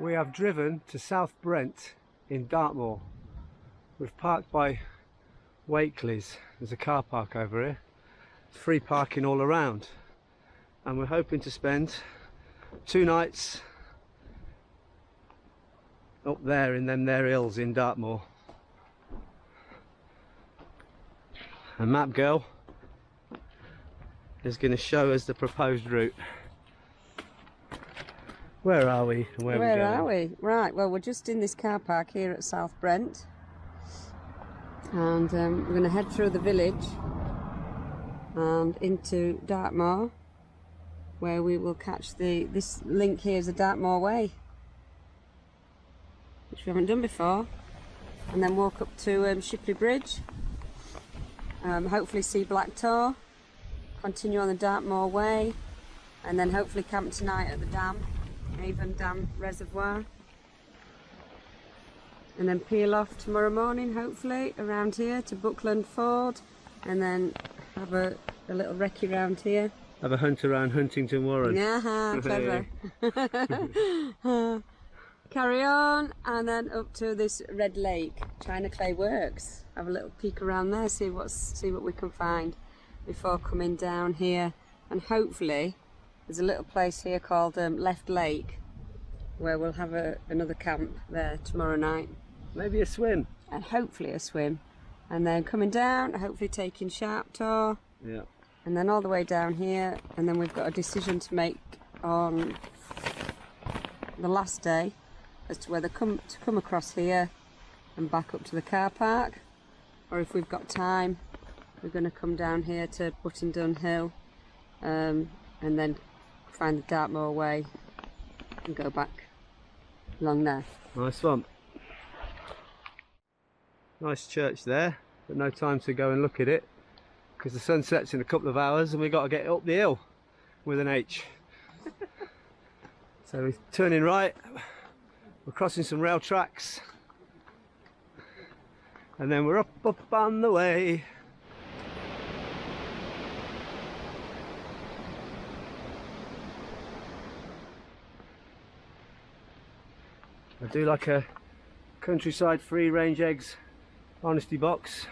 We have driven to South Brent in Dartmoor. We've parked by Wakely's. There's a car park over here. It's free parking all around. And we're hoping to spend 2 nights up there in them there hills in Dartmoor. And Map Girl is going to show us the proposed route. Where are we? Where are we? Right, well, we're just in this car park here at South Brent, and we're going to head through the village and into Dartmoor, where we will catch this link here is the Dartmoor Way, which we haven't done before, and then walk up to Shipley Bridge, hopefully see Black Tor, continue on the Dartmoor Way, and then hopefully camp tonight at the dam, Avon Reservoir, and then peel off tomorrow morning hopefully around here to Buckland Ford, and then have a little recce round here. Have a hunt around Huntington Warren. Yeah, clever. Carry on, and then up to this Red Lake, China Clay Works. Have a little peek around there, see what we can find before coming down here, and hopefully there's a little place here called Left Lake, where we'll have another camp there tomorrow night. Maybe a swim. And hopefully a swim. And then coming down, hopefully taking Sharp Tor. Yeah. And then all the way down here, and then we've got a decision to make on the last day as to whether to come across here and back up to the car park, or if we've got time, we're going to come down here to Buttendon Hill, and then find the Dartmoor Way and go back along there. Nice one. Nice church there, but no time to go and look at it because the sun sets in a couple of hours and we've got to get up the hill with an H. So we're turning right, we're crossing some rail tracks, and then we're up on the way. I do like a countryside free range eggs honesty box.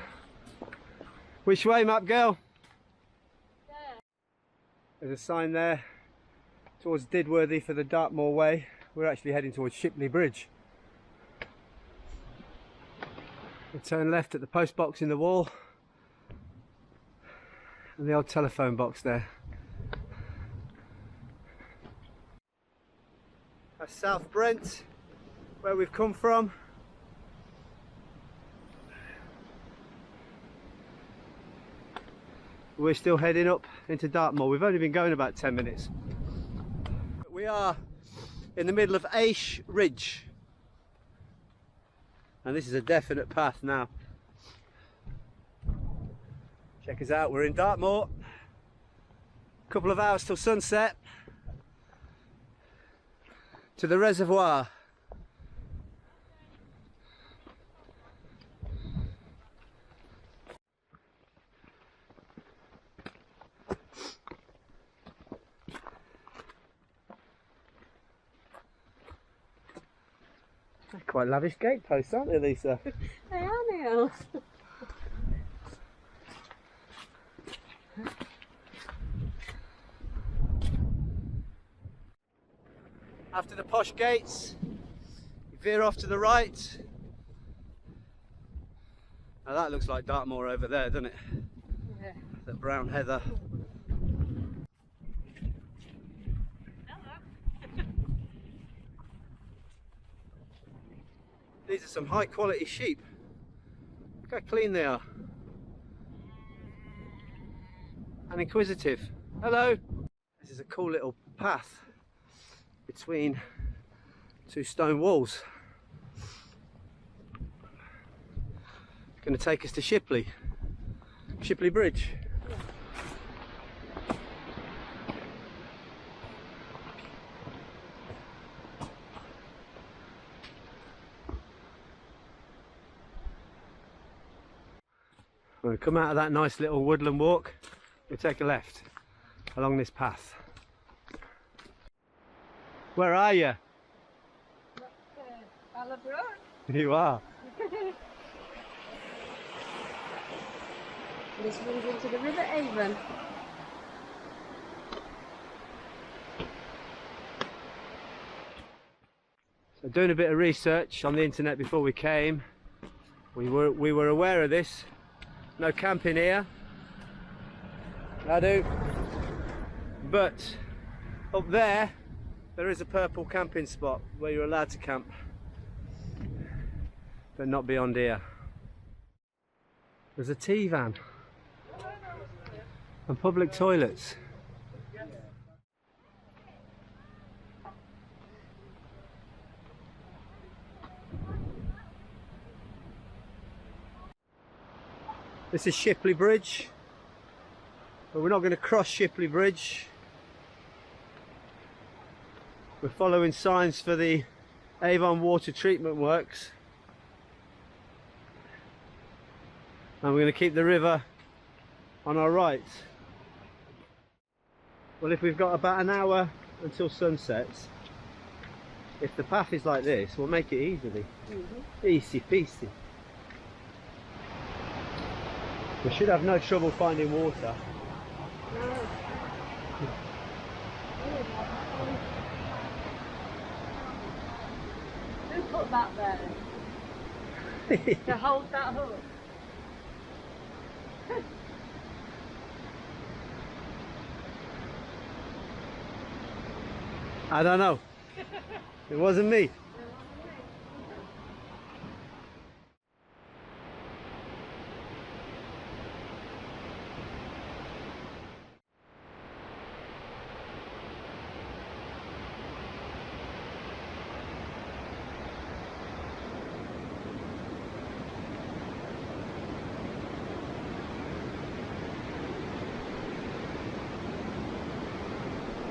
Which way, Map Girl? There. There's a sign there towards Didworthy for the Dartmoor Way. We're actually heading towards Shipley Bridge. We'll turn left at the post box in the wall and the old telephone box there. That's South Brent, where we've come from. We're still heading up into Dartmoor. We've only been going about 10 minutes. We are in the middle of Ash Ridge, and this is a definite path now. Check us out, we're in Dartmoor. A couple of hours till sunset to the reservoir. They're quite lavish gateposts, aren't they, Lisa? They are, Neil. After the posh gates, you veer off to the right. Now that looks like Dartmoor over there, doesn't it? Yeah. The brown heather. These are some high quality sheep. Look how clean they are. And inquisitive. Hello! This is a cool little path between 2 stone walls. It's going to take us to Shipley Bridge. When we come out of that nice little woodland walk, we'll take a left along this path. Where are you? Not I'll abroad. You are. This runs into the River Avon. So doing a bit of research on the internet before we came, we were aware of this. No camping here. I do. But up there is a purple camping spot where you're allowed to camp, but not beyond here. There's a tea van and public toilets. This is Shipley Bridge, but we're not going to cross Shipley Bridge. We're following signs for the Avon water treatment works, and we're going to keep the river on our right. Well, if we've got about an hour until sunset, if the path is like this, we'll make it easily. Easy peasy. We should have no trouble finding water. Who put that there? To hold that hook? I don't know. It wasn't me.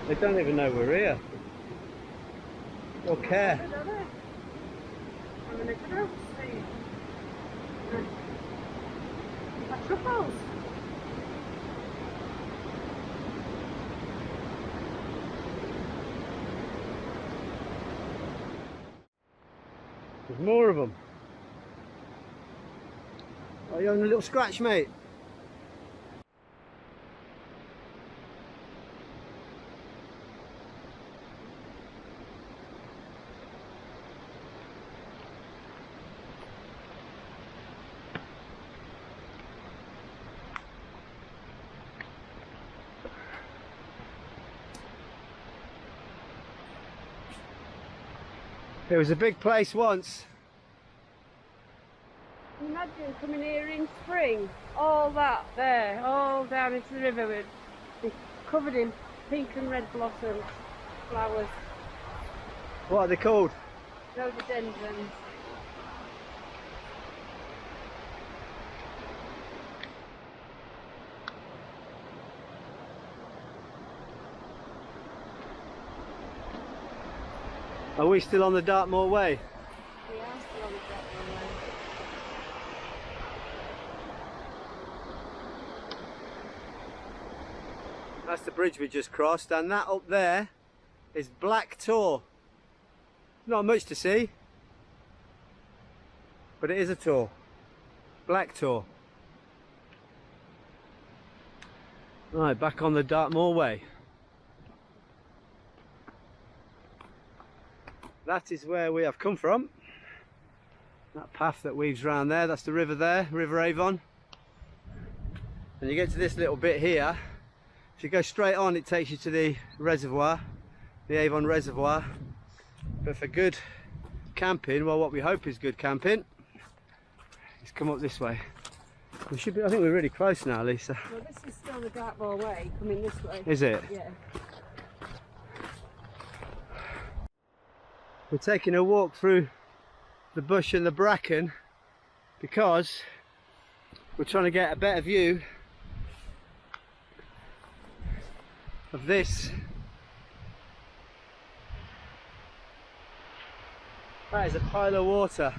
They don't even know we're here. Or care. I'm gonna go see. Truffles. There's more of them. Oh, you're having a little scratch, mate. It was a big place once. Imagine coming here in spring, all that there, all down into the river would be covered in pink and red blossoms, flowers. What are they called? Rhododendrons. Are we still on the Dartmoor Way? We are still on the Dartmoor Way. That's the bridge we just crossed, and that up there is Black Tor. Not much to see, but it is a tor. Black Tor. Right, back on the Dartmoor Way. That is where we have come from. That path that weaves round there, that's the river there, River Avon. And you get to this little bit here. If you go straight on, it takes you to the reservoir, the Avon Reservoir. But for good camping, well, what we hope is good camping, is come up this way. We should be, I think we're really close now, Lisa. Well, this is still the Dartmoor Way, coming this way. Is it? Yeah. We're taking a walk through the bush and the bracken because we're trying to get a better view of this. That is a pile of water.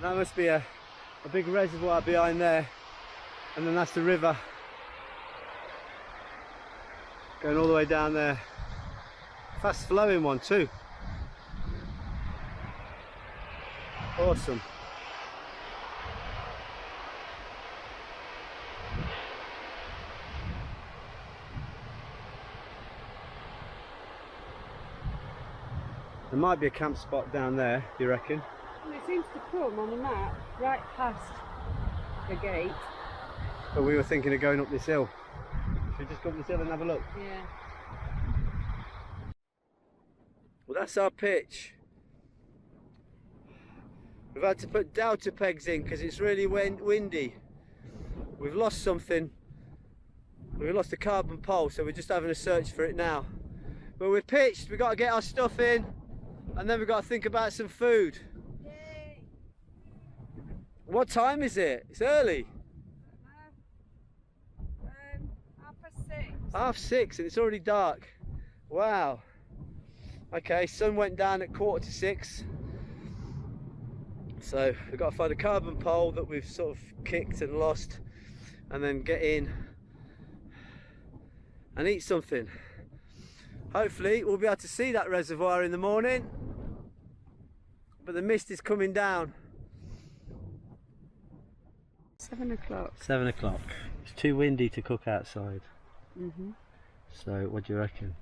That must be a big reservoir behind there, and then that's the river going all the way down there. Fast flowing one too. Awesome. There might be a camp spot down there, do you reckon? Well, it seems to come on the map right past the gate. But we were thinking of going up this hill. Should we just go up this hill and have a look? Yeah. Well, that's our pitch. We've had to put delta pegs in because it's really windy. We've lost something. We've lost a carbon pole, so we're just having a search for it now. But we're pitched, we've got to get our stuff in, and then we've got to think about some food. Yay. What time is it? It's early. 6:30. 6:30 and it's already dark. Wow. Okay, sun went down at 6:45. So we've got to find a carbon pole that we've sort of kicked and lost, and then get in and eat something. Hopefully we'll be able to see that reservoir in the morning, but the mist is coming down. 7 o'clock. 7 o'clock. It's too windy to cook outside. So what do you reckon?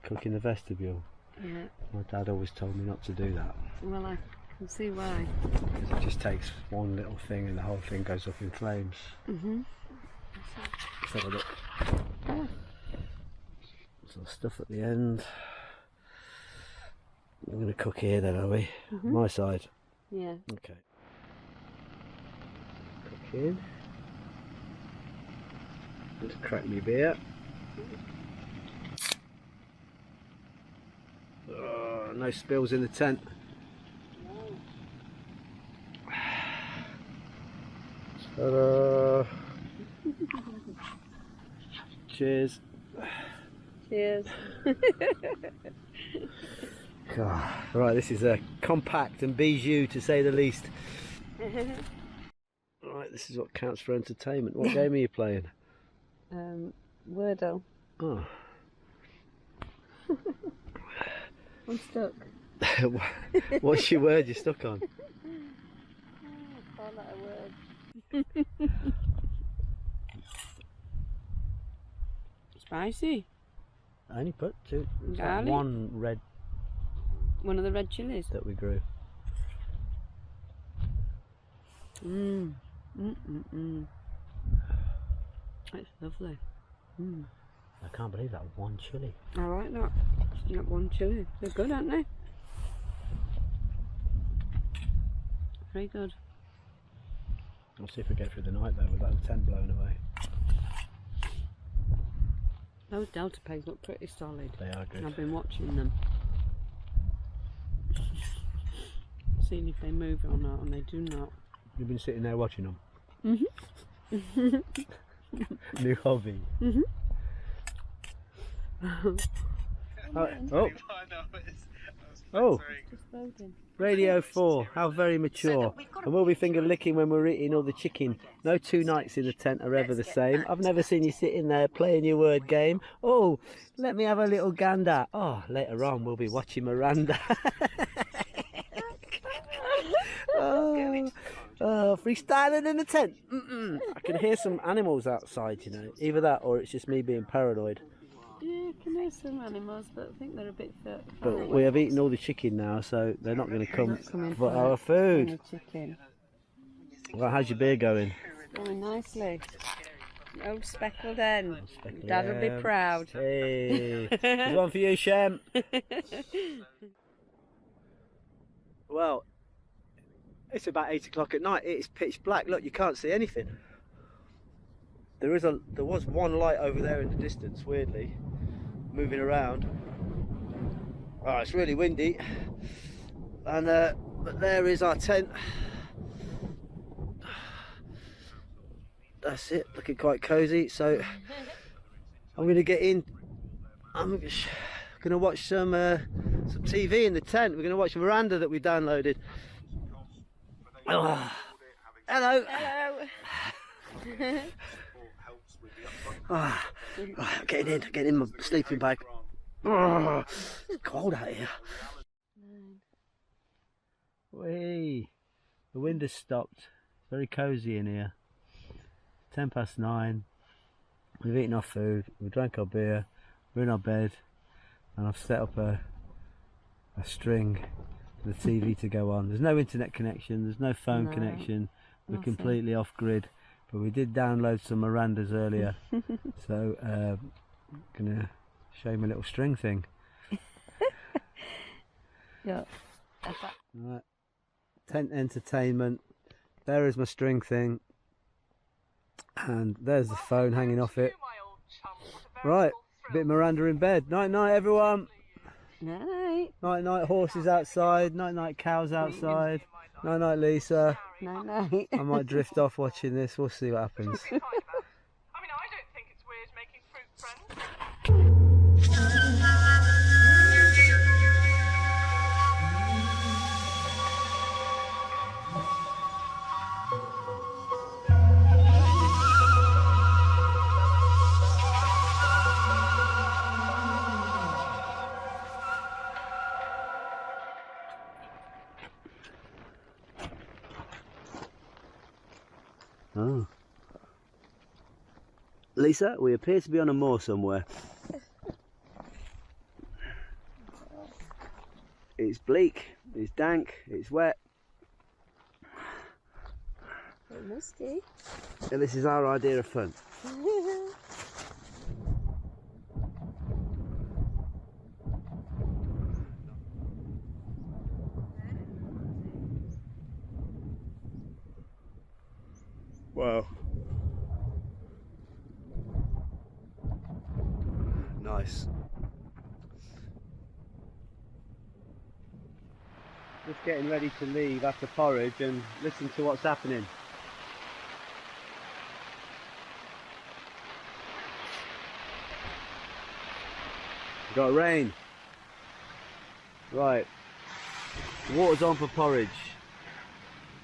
Cook in the vestibule? Yeah. My dad always told me not to do that. Well, I can see why. It just takes one little thing and the whole thing goes up in flames. Let's have a look. Oh. Some stuff at the end. We're going to cook here then, are we? My side. Yeah. Okay. Cook in. Just crack me beer. Oh, no spills in the tent. Ta-da. Cheers. Cheers. God. Right, this is a compact and bijou to say the least. Right, this is what counts for entertainment. What game are you playing? Wordle. Oh. I'm stuck. What's your word you're stuck on? I call that a word. Spicy. I only put two. Garlic. One red. One of the red chilies that we grew. That's lovely. I can't believe that one chilli. I like that. That one chilli. They're good, aren't they? Very good. We'll see if we get through the night though without the tent blown away. Those delta pegs look pretty solid. They are good. I've been watching them. Seeing if they move or not, and they do not. You've been sitting there watching them? New hobby. Oh, Radio 4, how very mature. And we'll be finger licking when we're eating all the chicken. No 2 nights in the tent are ever the same. I've never seen you sitting there playing your word game. Oh, let me have a little gander. Oh, later on we'll be watching Miranda. Freestyling in the tent. I can hear some animals outside, you know. Either that or it's just me being paranoid. Yeah, I can hear some animals, but I think they're a bit far. But we have eaten all the chicken now, so they're not going to come for our food. Chicken. Well, how's your beer going? Going nicely. No speckled end. Speckled Dad will be end. proud. Hey, there's one for you, Shem. Well, it's about 8 o'clock at night. It's pitch black. Look, you can't see anything. There was one light over there in the distance, weirdly, moving around. Oh, it's really windy. And but there is our tent. That's it, looking quite cosy. So I'm going to get in. I'm going to watch some TV in the tent. We're going to watch Miranda that we downloaded. Oh, hello. Hello. Getting in my sleeping bag. Oh, it's cold out here. Whee! The wind has stopped. Very cosy in here. 9:10. We've eaten our food, we drank our beer, we're in our bed, and I've set up a string for the TV to go on. There's no internet connection, there's no phone connection, we're completely off grid, but we did download some Mirandas earlier, so I'm gonna show you my little string thing. Yeah. Right. Tent entertainment, there is my string thing, and there's the phone hanging off it. Right, bit of Miranda in bed. Night night everyone. Night. Night night horses outside, night night cows outside. Night night Lisa. Night night. I might drift off watching this, we'll see what happens. I mean, I don't think it's weird making fruit friends. Oh. Lisa, we appear to be on a moor somewhere. It's bleak, it's dank, it's wet. It's musty. And this is our idea of fun. Wow. Nice. Just getting ready to leave after Porridge and listen to what's happening. Got rain. Right. The water's on for Porridge.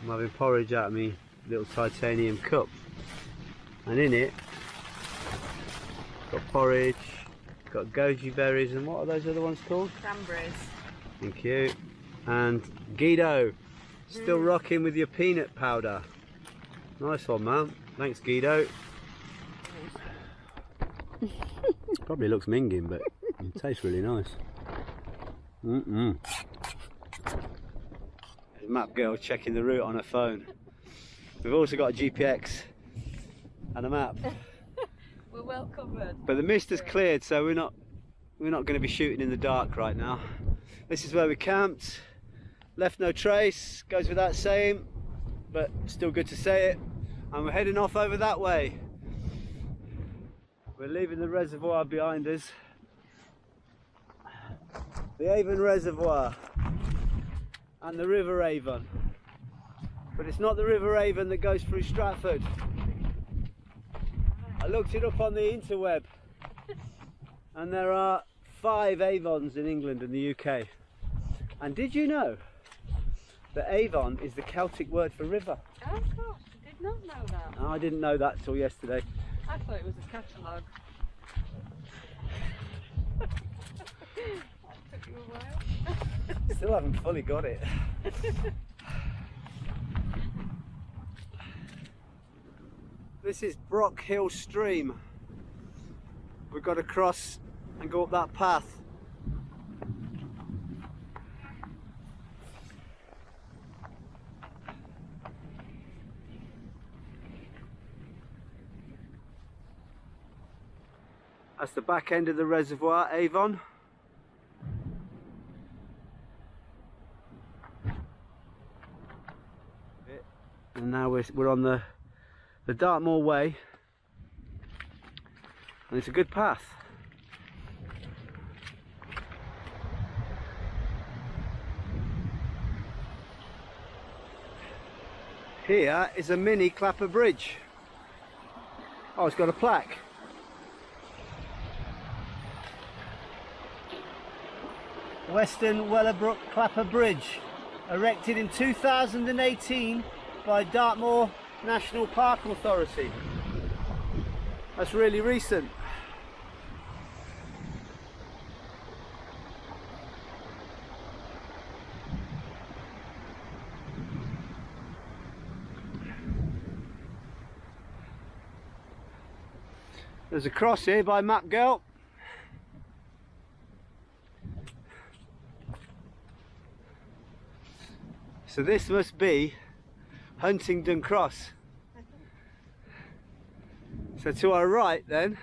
I'm having porridge out of me little titanium cup, and in it got porridge, got goji berries, and what are those other ones called? Cranberries. Thank you. And Guido, still rocking with your peanut powder. Nice one, man. Thanks, Guido. Probably looks minging, but it tastes really nice. There's map girl checking the route on her phone. We've also got a GPX and a map. We're well covered. But the mist has cleared, so we're not going to be shooting in the dark right now. This is where we camped. Left no trace, goes without saying, but still good to say it. And we're heading off over that way. We're leaving the reservoir behind us. The Avon Reservoir and the River Avon. But it's not the River Avon that goes through Stratford. I looked it up on the interweb, and there are 5 Avons in England and the UK. And did you know that Avon is the Celtic word for river? Oh gosh, I did not know that. I didn't know that till yesterday. I thought it was a catalogue. That took you a while. Still haven't fully got it. This is Brock Hill Stream. We've got to cross and go up that path. That's the back end of the reservoir, Avon. And now we're on the Dartmoor Way, and it's a good path. Here is a mini Clapper Bridge. Oh, it's got a plaque. Western Wellerbrook Clapper Bridge, erected in 2018 by Dartmoor National Park Authority. That's really recent. There's a cross here by Map Girl. So this must be Huntingdon Cross. So to our right then,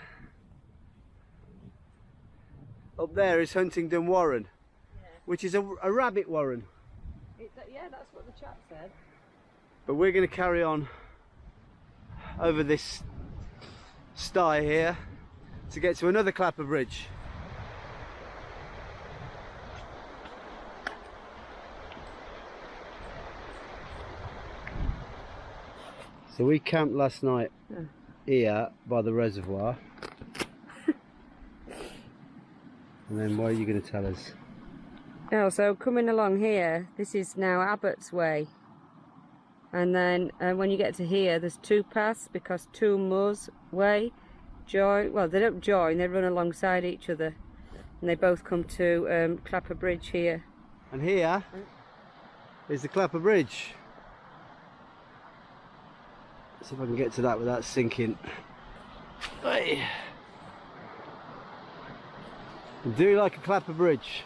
up there is Huntingdon Warren, which is a rabbit warren. Yeah, that's what the chap said. But we're going to carry on over this sty here to get to another clapper bridge. So we camped last night here by the reservoir. And then what are you going to tell us? Oh, so coming along here, this is now Abbott's Way. And then when you get to here, there's two paths because Dartmoor's Way join. Well, they don't join; they run alongside each other, and they both come to Clapper Bridge here. And here is the Clapper Bridge. See if I can get to that without sinking. Hey. Do you like a Clapper Bridge?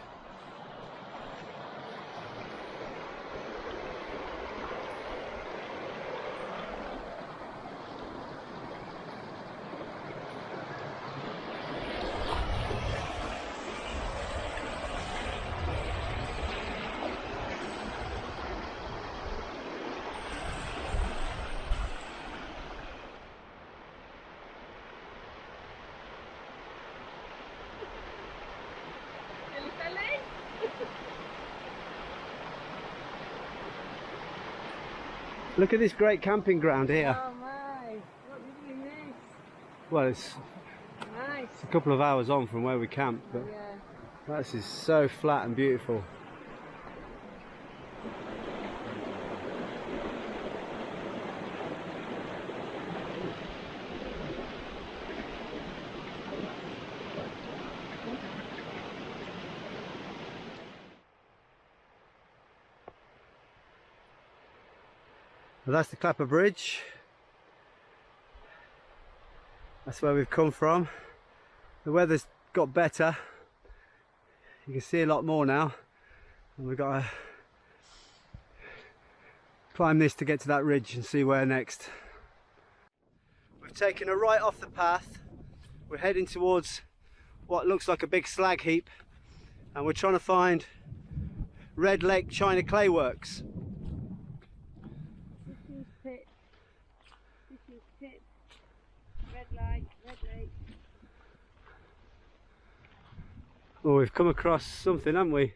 Look at this great camping ground here. Oh my, what did we miss? Well, it's Nice. a couple of hours on from where we camped, but Yeah. this is so flat and beautiful. Well, that's the Clapper Bridge. That's where we've come from. The weather's got better. You can see a lot more now. And we've got to climb this to get to that ridge and see where next. We've taken a right off the path. We're heading towards what looks like a big slag heap. And we're trying to find Red Lake China Clay Works. This is pit. Red light, Red Lake. Oh, we've come across something, haven't we? Yeah,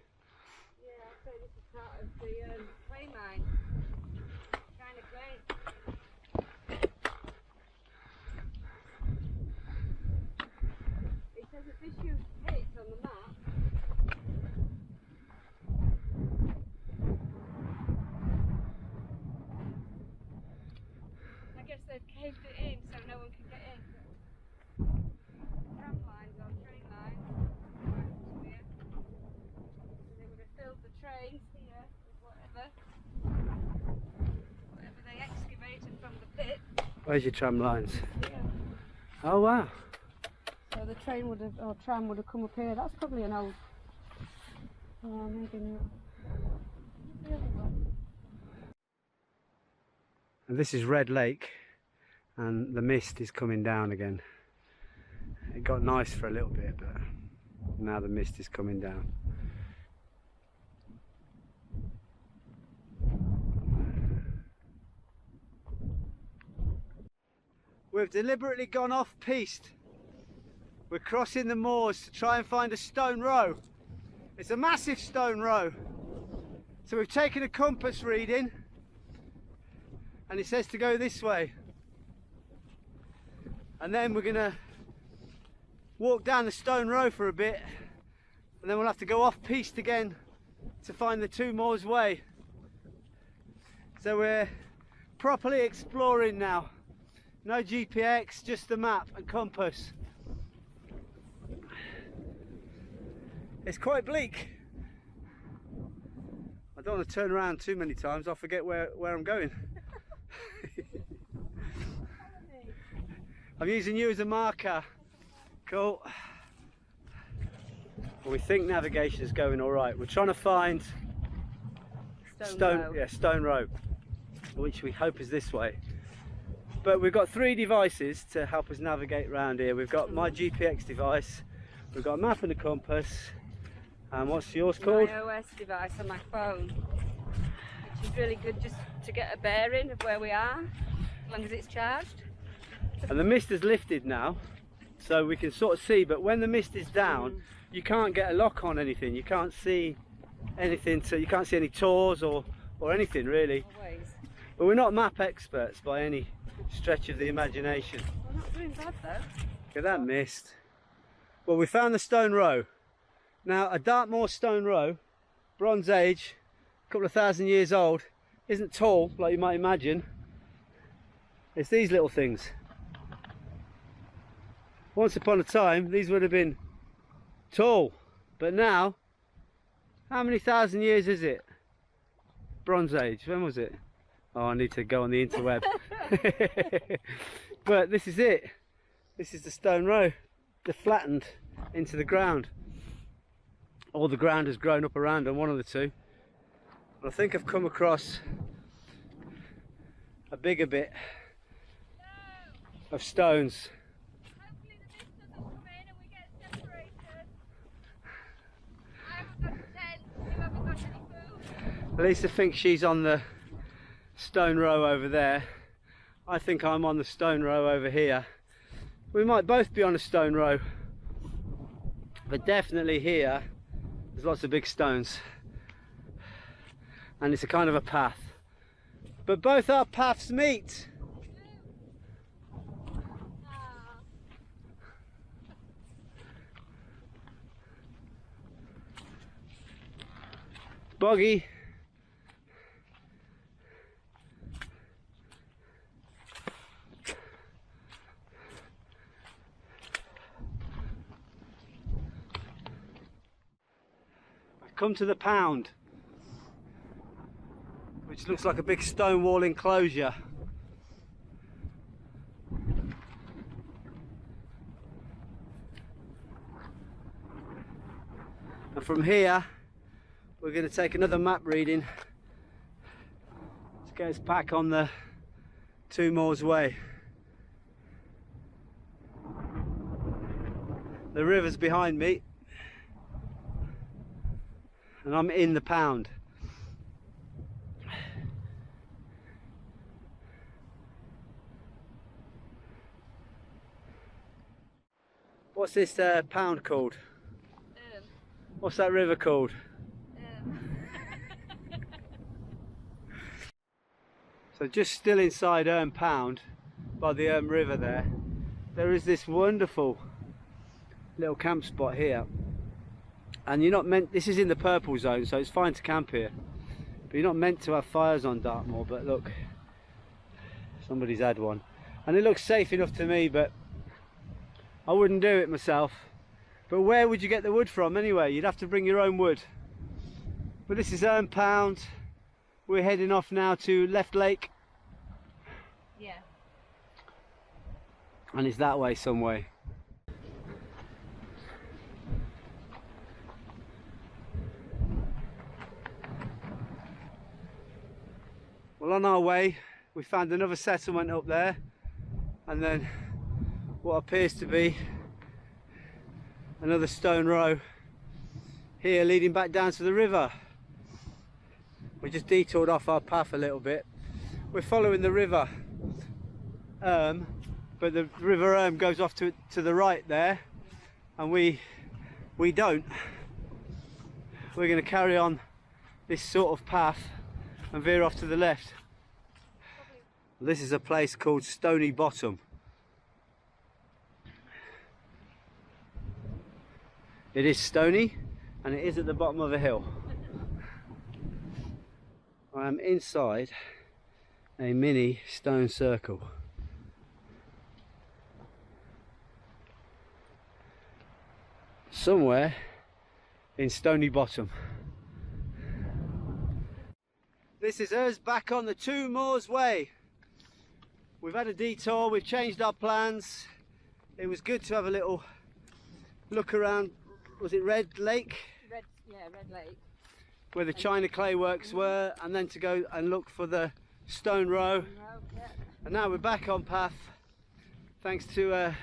I'd say this is part of the clay mine. China clay. It says a disused pit on the map. I guess they've caved it in so no one can get in. Tram lines or train lines right up to here. So they would have filled the trains here with whatever they excavated from the pit. Where's your tram lines? Here. Oh wow. So the train would have, or tram would have come up here. That's probably an old. Maybe not. The other one. And this is Red Lake, and the mist is coming down again. It got nice for a little bit, but now the mist is coming down. We've deliberately gone off piste. We're crossing the moors to try and find a stone row. It's a massive stone row. So we've taken a compass reading and it says to go this way. And then we're gonna walk down the stone row for a bit and then we'll have to go off piste again to find the Two Moors Way. So we're properly exploring now. No GPX, just the map and compass. It's quite bleak. I don't want to turn around too many times, I'll forget where I'm going. I'm using you as a marker. Cool. Well, we think navigation is going all right. We're trying to find Stone Row, which we hope is this way. But we've got 3 devices to help us navigate around here. We've got my GPX device, we've got a map and a compass, and what's yours called? My OS device on my phone, which is really good just to get a bearing of where we are, as long as it's charged. And the mist has lifted now, so we can sort of see, but when the mist is down, you can't get a lock on anything. You can't see anything, so you can't see any tours or anything really. Always. But we're not map experts by any stretch of the imagination. We're not doing bad though. Look at that mist. Well, we found the Stone Row. Now, a Dartmoor Stone Row, Bronze Age, a couple of thousand years old, isn't tall like you might imagine. It's these little things. Once upon a time, these would have been tall, but now, how many thousand years is it? Bronze Age, when was it? Oh, I need to go on the interweb. But this is it. This is the Stone Row. They're flattened into the ground. All the ground has grown up around them, one of the two. I think I've come across a bigger bit of stones. Hopefully the mist doesn't come in and we get separated. I haven't got a tent, you haven't got any food. Lisa thinks she's on the Stone Row over there. I think I'm on the Stone Row over here. We might both be on a Stone Row, but definitely here there's lots of big stones, and it's a kind of a path, but both our paths meet. Boggy. I've come to the pound, which looks like a big stone wall enclosure. And from here we're going to take another map reading to get us back on the Dartmoor Way. The river's behind me and I'm in the pound. What's this pound called? What's that river called? So just still inside Pound, by the River there is this wonderful little camp spot here. And you're not meant, this is in the purple zone, so it's fine to camp here. But you're not meant to have fires on Dartmoor, but look, somebody's had one. And it looks safe enough to me, but I wouldn't do it myself. But where would you get the wood from anyway? You'd have to bring your own wood. But this is Pound. We're heading off now to Left Lake. Yeah. And it's that way some way. Well, on our way we found another settlement up there, and then what appears to be another stone row here leading back down to the river. We just detoured off our path a little bit. We're following the river, but the river goes off to the right there, and we don't. We're going to carry on this sort of path and veer off to the left. This is a place called Stony Bottom. It is stony and it is at the bottom of a hill. I am inside a mini stone circle. Somewhere in Stony Bottom. This is us back on the Dartmoor Way. We've had a detour, we've changed our plans. It was good to have a little look around, was it Red Lake? Red Lake. Where the China clay works were, and then to go and look for the Stone Row. Yeah. And now we're back on path, thanks to Our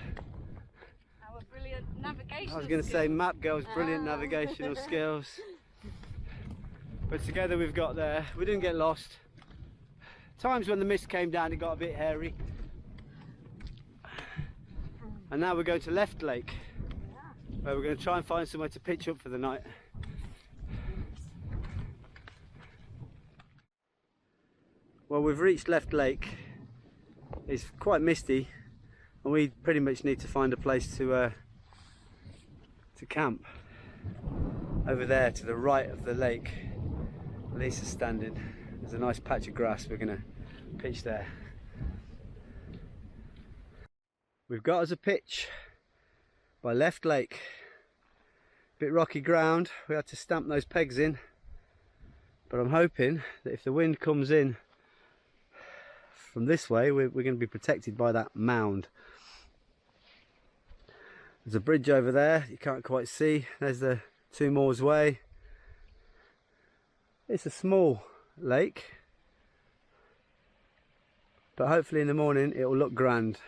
brilliant navigation. I was going to say Map Girl's brilliant navigational skills. But together we've got there. We didn't get lost. Times when the mist came down it got a bit hairy. And now we're going to Left Lake, where we're going to try and find somewhere to pitch up for the night. Well, we've reached Left Lake. It's quite misty and we pretty much need to find a place to camp. Over there to the right of the lake, Lisa's standing. There's a nice patch of grass, we're going to pitch there. We've got us a pitch by Left Lake. Bit rocky ground, we had to stamp those pegs in, but I'm hoping that if the wind comes in from this way, we're going to be protected by that mound. There's a bridge over there you can't quite see. There's the Two Moors Way. It's a small lake, but hopefully in the morning it will look grand.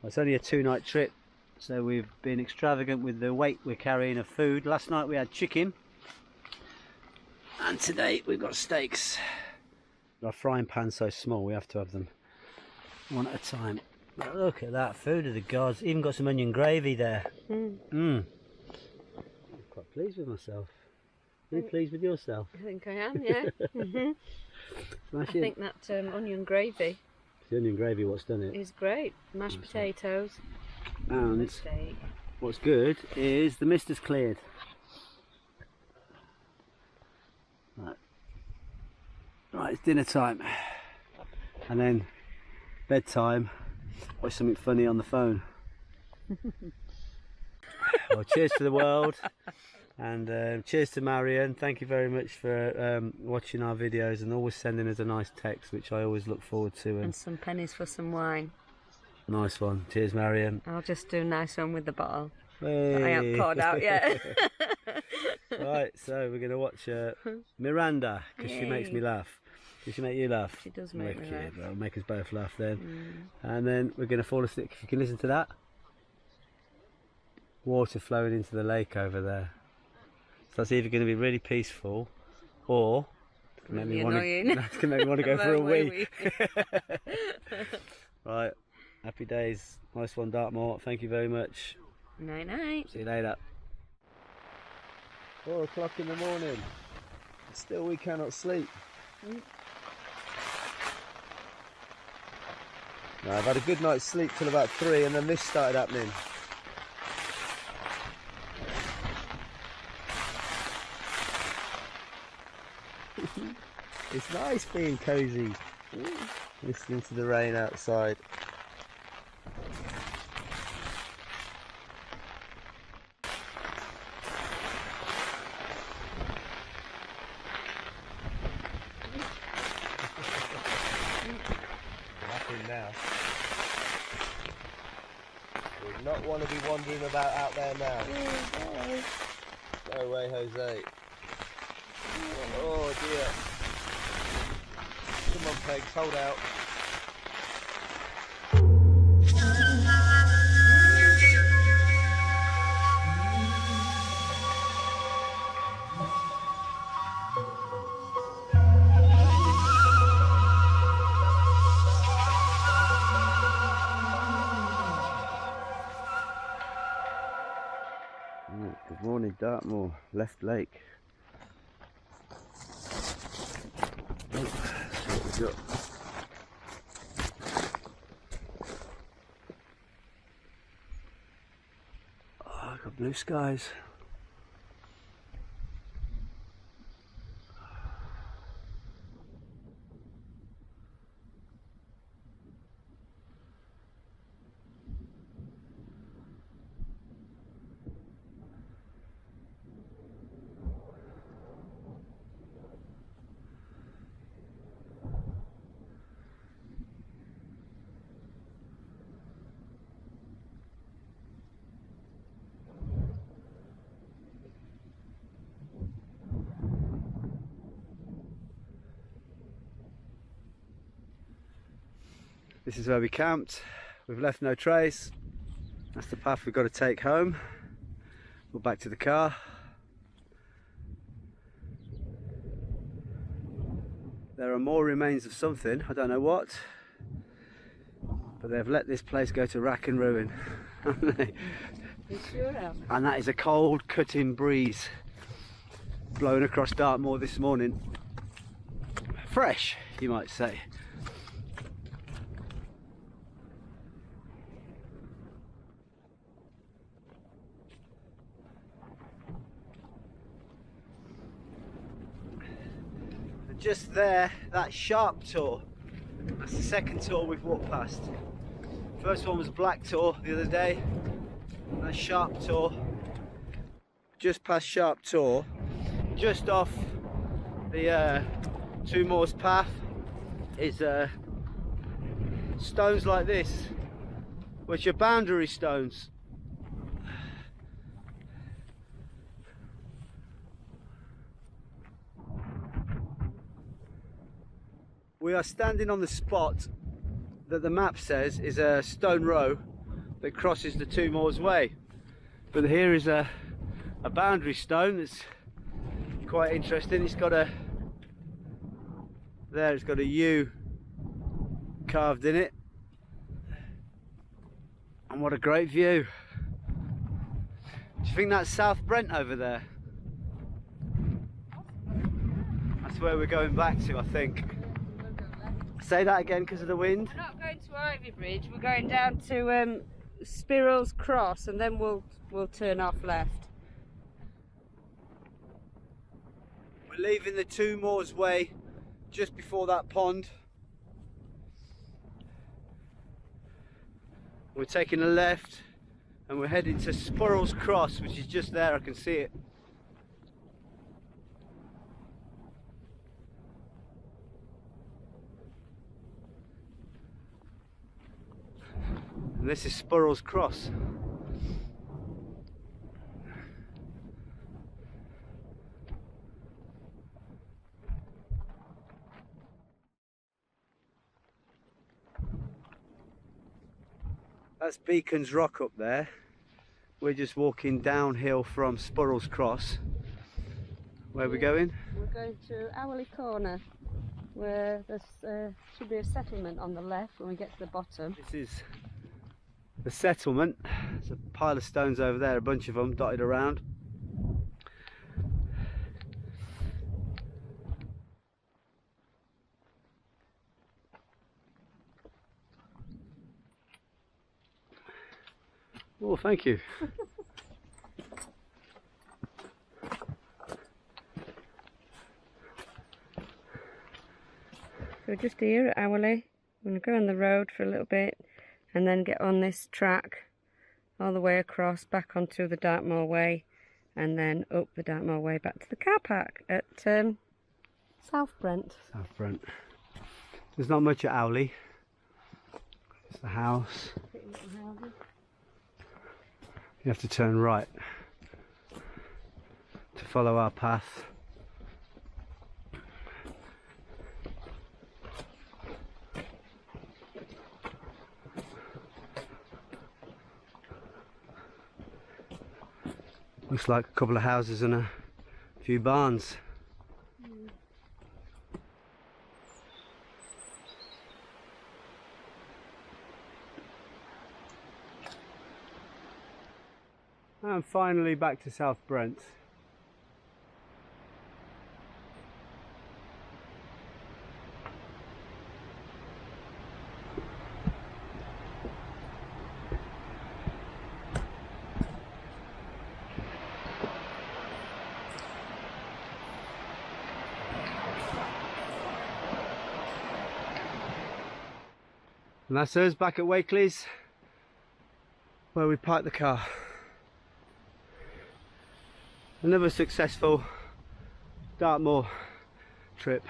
It's only a 2-night trip, so we've been extravagant with the weight we're carrying of food. Last night we had chicken, and today we've got steaks. Our frying pan's so small we have to have them one at a time. But look at that, food of the gods. Even got some onion gravy there. I'm quite pleased with myself. Are you pleased with yourself? I think I am, yeah. I think that onion gravy. The onion gravy, what's done it? Is great. Mashed potatoes. And Steak. what's good is the mist has cleared. Right, it's dinner time. And then bedtime. Watch something funny on the phone. Well, cheers to the world. And cheers to Marion. Thank you very much for watching our videos and always sending us a nice text, which I always look forward to. And some pennies for some wine. Nice one. Cheers, Marion. I'll just do a nice one with the bottle. Hey. I haven't poured out yet. Right, so we're going to watch Miranda, because she makes me laugh. Does she make you laugh? She does make me laugh. That'll make us both laugh then. And then we're going to fall asleep. If you can listen to that. Water flowing into the lake over there. So that's either going to be really peaceful, or it's going to make me want to go for a wee. Right, happy days. Nice one, Dartmoor. Thank you very much. Night night. See you later. 4 o'clock in the morning. Still we cannot sleep. Now, I've had a good night's sleep till about 3 and then this started happening. It's nice being cosy, listening to the rain outside. Nothing now. We not want to be wandering about out there now. Go away, Jose. Oh dear. Come on, Pegs, hold out. Good morning, Dartmoor, Left Lake. That's what we've got. Oh, I've got blue skies. This is where we camped. We've left no trace. That's the path we've got to take home. We're back to the car. There are more remains of something, I don't know what, but they've let this place go to rack and ruin. You sure have? And that is a cold cutting breeze blowing across Dartmoor this morning. Fresh, you might say. Just there, that sharp tor, that's the second tor we've walked past. First one was black tor the other day, and that sharp tor, just past sharp tor, just off the Two Moors path is stones like this, which are boundary stones. We are standing on the spot that the map says is a stone row that crosses the Two Moors Way. But here is a boundary stone that's quite interesting. It's got a U carved in it. And what a great view. Do you think that's South Brent over there? That's where we're going back to, I think. Say that again because of the wind. We're not going to Ivy Bridge, we're going down to Spirrel's Cross, and then we'll turn off left. We're leaving the Two Moors Way just before that pond. We're taking a left and we're heading to Spirrel's Cross, which is just there, I can see it. And this is Spirrel's Cross. That's Beacon's Rock up there. We're just walking downhill from Spirrel's Cross. Where are we going? We're going to Hourly Corner, where there should be a settlement on the left when we get to the bottom. This is the settlement. There's a pile of stones over there, a bunch of them dotted around. Oh, thank you. So just here at Hourly, I'm going to go on the road for a little bit and then get on this track all the way across back onto the Dartmoor Way and then up the Dartmoor Way back to the car park at South Brent. South Brent. There's not much at Owley. It's the house. You have to turn right to follow our path. Looks like a couple of houses and a few barns. And finally back to South Brent. And that's us back at Wakely's, where we parked the car. Another successful Dartmoor trip.